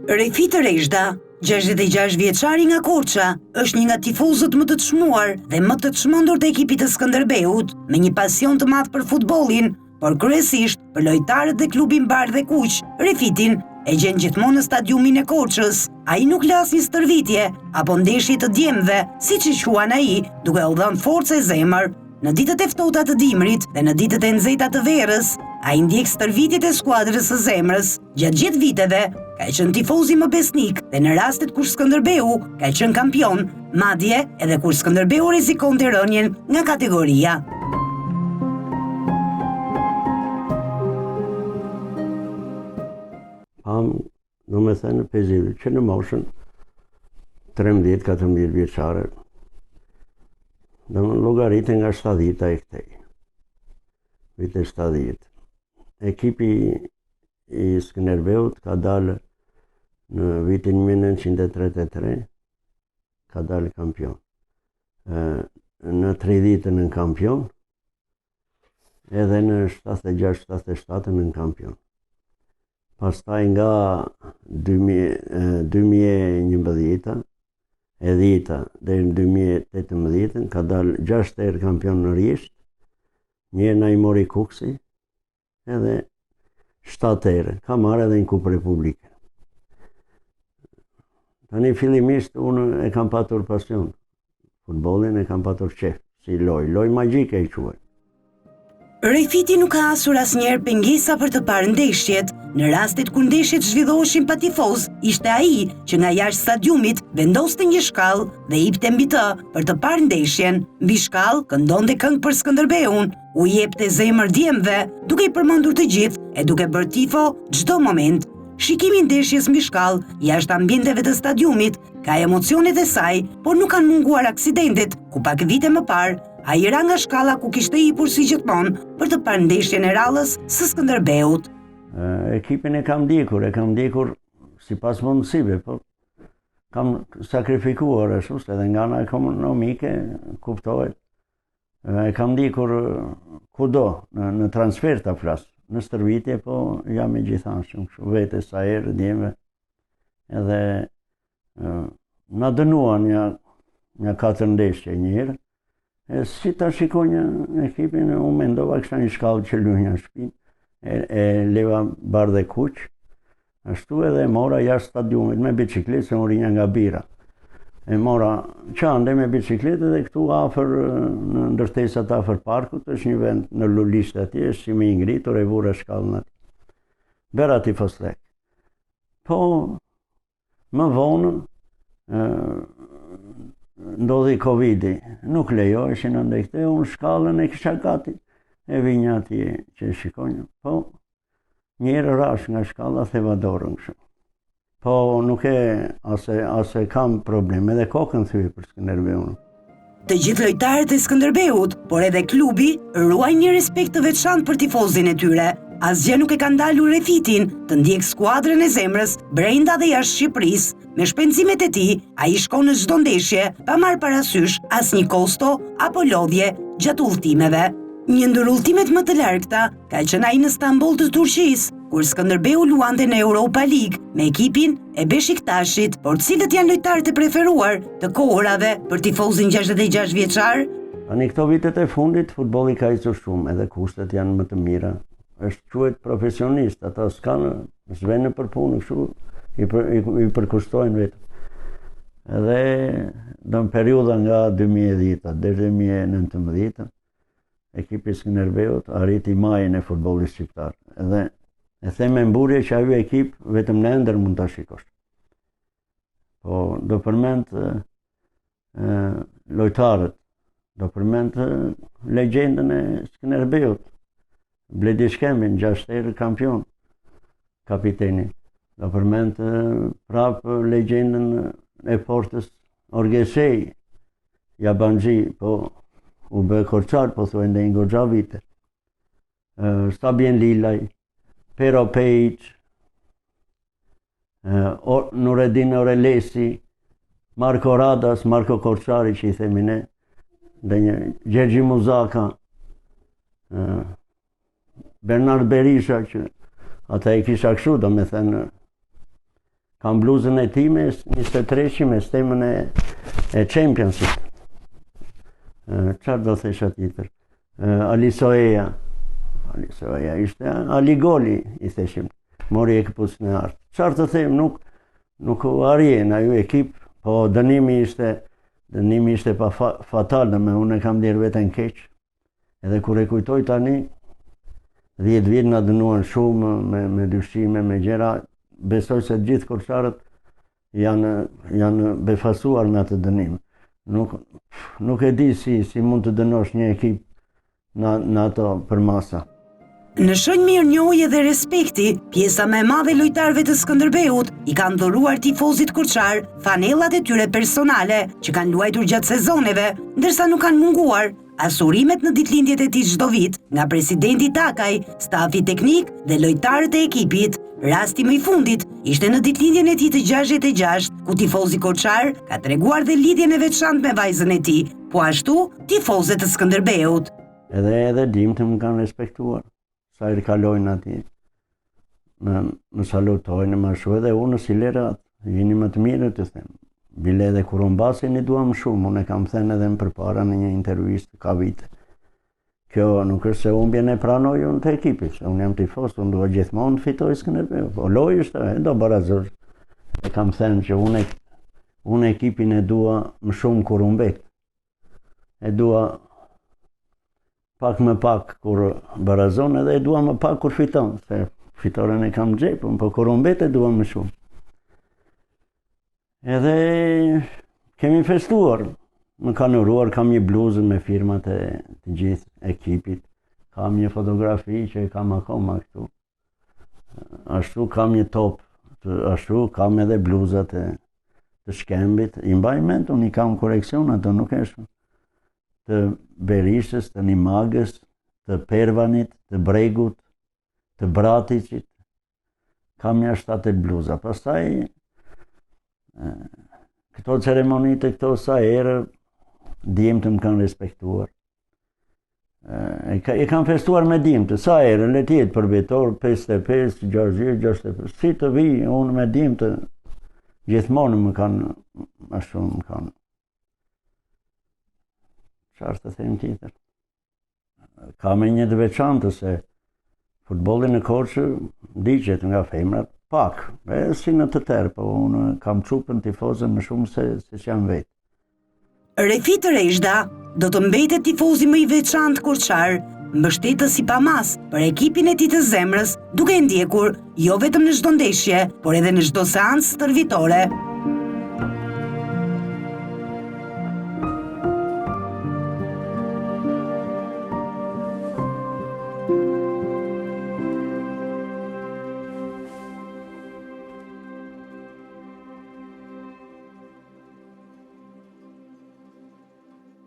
Refit Reshda, 66 vjeçari nga Korça, është një nga tifozët më të çmuar dhe më të çmendur të ekipit të Skënderbeut, me një pasion të madh për futbollin, por kryesisht për lojtarët dhe klubin Bardh dhe Kuq. Refitin e gjen gjithmonë në stadiumin e Korçës. Ai nuk le asnjë stërvitje apo ndeshje të djemve, siç i quan ai, duke u dhënë forcë e zemër. Në ditët e ftohta të dimrit dhe në ditët e nxehta të verës, ai ndjek stërvitjet e skuadrës së zemrës. Gjatë gjithë viteve ka qenë tifoz i më besnik dhe në rastet kur Skënderbeu ka qenë kampion, madje edhe kur Skënderbeu rrezikonte rënien nga kategoria. Do me thënë Pezilli, që në moshën 13-14 vjeçare, do më llogaritë nga 70 e këtej, vite 70. Ekipi i Skënderbeut ka dalë në vitin 1933, ka dalë kampion. Në 30 në kampion, edhe në 76-77 në kampion. Pastaj nga 2011 e 10 deri në 2018 ka dalë 6 herë kampion në rjesht, një herë na i mori Kuksi, edhe 7 herë, ka marrë edhe një Kupë Republike. Tani fillimisht unë e kam patur pasion, futbollin e kam patur qef, si loj magjike e quaj. Refiti nuk ka asur asnjëherë pengesa për të parë ndeshjet. Në rastet kur ndeshjet zhvilloheshin pa tifoz, ishte ai që nga jashtë stadiumit vendoste një shkallë dhe hipte mbi të për të parë ndeshjen. Mbi shkallë këndonte këngë për Skënderbeun, u jepte zemër djemve, duke i përmendur të gjithë e duke bërë tifo çdo moment. Shikimi i ndeshjes mbi shkallë, jashtë ambienteve të stadiumit, ka emocionet e saj, por nuk kanë munguar aksidentet, ku pak vite më parë ai ra nga shkalla ku kishte hipur si gjithmonë për të parë ndeshjen e rallës së Skënderbeut. Ekipin e kam ndjekur sipas mundësive, po kam sakrifikuar ashtu, edhe nga ana ekonomike kuptohet. E kam ndjekur kudo, në transfer ta flas, në stërvitje, po jam e gjithashtu, kështu vete sa herë djemve. Edhe na dënuan një 4 ndeshje një herë. Si ta shikoj një ekipin, unë mendova kësha një shkallë që luajnë në shtëpi, e leva Bardh dhe Kuq, ashtu edhe mora jashtë stadiumit me bicikletë, se unë rinja nga Bira. E mora qande me bicikletë dhe këtu afër, në ndërtesat afër parkut, është një vend në Lulishtë atje, është si me i ngritur, e vura shkallën aty. Bera tifoslek. Po, më vonë, ndodhi Covidi, nuk lejoheshin ndaj këtej, unë shkallën e kisha gati, e vinja atje që shikonja. Po, njerë rash nga shkalla theva dorën kështu. Po, nuk ase kam problem, edhe kokën thyej për Skënderbeun. Të gjithë lojtarët e Skënderbeut, por edhe klubi, ruajnë një respekt të veçantë për tifozin e tyre. Asgjë nuk e ka ndalur Refitin të ndjek skuadrën e zemrës brenda dhe jashtë Shqipërisë. Me shpenzimet e tij, ai shkon në çdo ndeshje pa marrë parasysh asnjë kosto apo lodhje gjatë udhëtimeve. Një ndër udhëtimet më të largëta ka qenë ai në Stamboll të Turqisë, kur Skënderbeu luante në Europa League me ekipin e Beşiktaşit, por cilët janë lojtarët e preferuar të kohërave për tifozin 66 vjeçar? Tani këto vitet e fundit futbolli ka ecur shumë, edhe kushtet janë më të mira. Është quhet profesionist, ata s'venë për punë, kështu i përkushtojnë vetëm. Edhe në periudha nga 2010 deri 2019, ekipi Skënderbeut arriti majën e futbollit shqiptar. Edhe e them me mburje që ai ekip vetëm në ëndër mund ta shikosh. Po do përmend lojtarët, do përmend legjendën e Skënderbeut, Bledi Shkembin, 6 herë kampion, kapiteni. Do përmend prapë legjendën e Portës Orgesej, Jabanxhi, po u bë Korçar, po thuaj ndaj goxha vite. Stabien Lilaj, Pero Pejić, Nureddin Orelesi, Marko Radas, Marko Korçari që i themi ne, Gjergji Muzaka, Bernard Berisha, që ata e kisha kështu, do me thënë, Kam bluzën e time 23 me stemën e Championship. Çfarë do thesha tjetër? Alisoeja ishte Aligoli i theshim. Mori e këpucën e artë. Çfarë të them, nuk u arjen ajo ekip, po dënimi ishte pa fatal, me unë e kam dirë veten keq. Edhe kur e kujtoj tani, 10 vjet na dënuan shumë me dyshime, me gjëra. Besoj se gjithë korçarët janë befasuar me atë dënim. Nuk e di si mund të dënosh një ekip në ato për masa. Në shenjë mirënjohje dhe respekti, pjesa më e madhe e lojtarëve të Skënderbeut i kanë dhuruar tifozit kurçar fanellat e tyre personale që kanë luajtur gjatë sezoneve, ndërsa nuk kanë munguar as urimet në ditëlindjet e tij çdo vit nga presidenti Takaj, stafi teknik dhe lojtarët e ekipit. Rasti më i fundit ishte në ditëlindjen e tij të 66, ku tifozi korçar ka treguar dhe lidhjen e veçantë me vajzën e tij, po ashtu tifozët të Skënderbeut. Edhe dimtë më kanë respektuar. Sa i kalojnë ati, më salutojnë, më shu edhe unë si lerat, jini më të mirë të them. Bile edhe kur unë basin i duam shumë, unë e kam thënë edhe më përpara në një intervistë ka vite. Kjo nuk është se unë bjene pranoj unë të ekipit, unë jam tifos, unë duha gjithmonë të fitoj Skënderbeu. Po loj është, do barazor. E kam thënë që unë ekipin e dua më shumë kur unë bet. E dua pak më pak kur barazon edhe e dua më pak kur fiton, se fitoren e kam xhepun, po kur unë bet e dua më shumë. Edhe kemi festuar, më kanë uruar, kam një bluzë me firmat e të gjithë ekipit, kam një fotografi që e kam akoma këtu, ashtu kam një top, ashtu kam edhe bluzat të shkembit, i mbaj mend, unë i kam koreksion, ato nuk e shumë. Të Berishës, të Nimagës, të Pervanit, të Bregut, të Braticit, kam një 7 bluza. Pastaj, këto ceremonit e këto sa herë, djemtë më kanë respektuar. E kam festuar me djemtë, sa herë, le tjetë për vetor, 55, 60, si të vi, unë me djemtë, gjithmonë më kanë, ma shumë më kanë. Qarë të them tjetër. Ka me një të veçantë se futbollin e Korçë digjet nga femrat pak, si në të tërë, po unë kam çupën tifozën më shumë se që jam vetë. Refit Reshda do të mbetet tifozi më i veçantë korçar, mbështetës i pamas për ekipin e tij të zemrës, duke ndjekur jo vetëm në çdo ndeshje, por edhe në çdo seancë stërvitore.